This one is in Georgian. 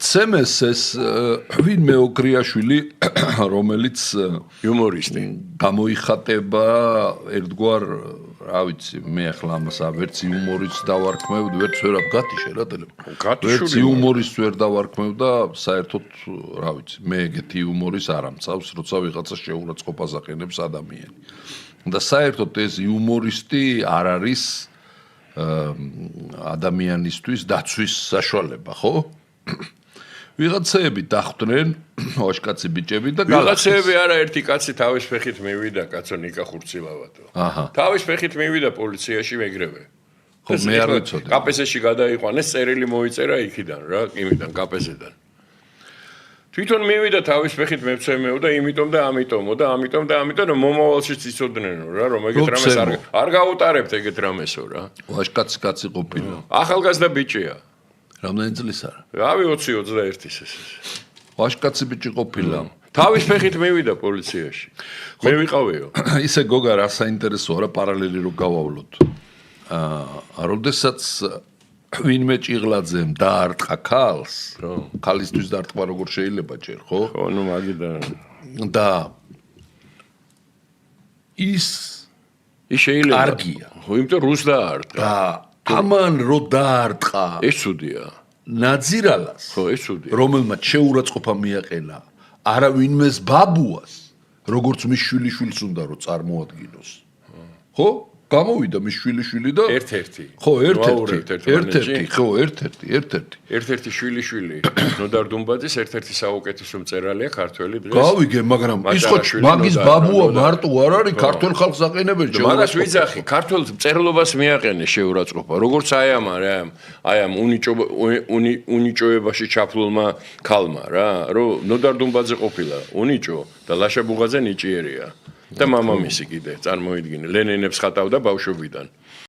ცემეს ეს ვინმე ოქრიაშვილი, რომელიც იუმორისტი. გამოიხატება ერთგვარ, რა ვიცი, მე ახლა ამას ვერც იუმორისტს დავარქმევ, ვერც ვერაფ გათიშე რა ტელეფონი. ვერც იუმორისტს ვერ დავარქმევ და საერთოდ, რა ვიცი, მე ეგეთი იუმორის არ ამწავს, როცა ვიღაცა შეურაცხყოფას აყენებს ადამიანი. და საერთოდ ეს იუმორისტი არ არის ადამიანისთვის დაცვის საშუალება, ხო? ვიღაცები დახვდნენ, ვაშკაცი ბიჭები და ვიღაცები არა ერთი კაცი თავის ფეხით მივიდა, კაცო ნიკა ხურცილავათო. თავის ფეხით მივიდა პოლიციაში მეგრევე. ხო, მე არ ვიცოდი. კაპესეში გადაიყვანეს, წერილი მოიწერა იქიდან რა, იმიდან კაპესედან. თვითონ მივიდა თავის ფეხით მეცემეო და იმიტომ და ამიტომ მომავალშიც იცოდნენ რა, რომ ეგეთ რამეს არ გაუტარებთ ეგეთ რამესო რა. ვაშკაცი კაცი ყოფილა. ახალგაზრდა ბიჭია. რამდენი წლის არა? რავი 20-21-ის ეს. ვაშკაცი ბიჭი ყოფილა. თავის ფეხით მივიდა პოლიციაში. მე ვიყავიო. ისე გოგა რა საინტერესოა რა პარალელი რო გავავლოთ. როდესაც ვინმე ჭიღლაძემ დაარტყა ქალს, ქალისთვის დაარტყმა როგორ შეიძლება ჯერ, ხო? ხო, ნუ მაგიდან. და ის შეიძლება. კარგია. ხო, იმიტომ რუს დაარტყა. და ამან რო დაარტყა ეს ცუდია. ნაძირალას, ხო, ეს ცუდია. რომელმაც შეურაცხყოფა მიაყენა არა ვინმეს ბაბუას, როგორც მის შვილიშვილს უნდა რომ წარმოადგინოს. ხო? გამოვიდა მის შვილიშვილი და ერთ-ერთი. ხო, ერთ-ერთი შვილიშვილი. ნოდარ დუმბაძის ერთ-ერთი საუკეთესო მწერალია ქართველი დღეს. გავიგე, მაგრამ ის ხო მაგის ბაბუა მარტო არ არის ქართველ ხალხს აყენებენ მაგას ვიძახი, ქართულ მწერლობას მიაყენე შეურაცხყოფა. როგორც აი ამ უნიჭოებაში ჩაფლულმა ქალმა რა, რომ ნოდარ დუმბაძე ყოფილა უნიჭო და ლაშა ბუღაძე ნიჭიერია. და მამამისი კიდე წარმოიდგინე ლენინებს ხატავდა ბავშვობიდან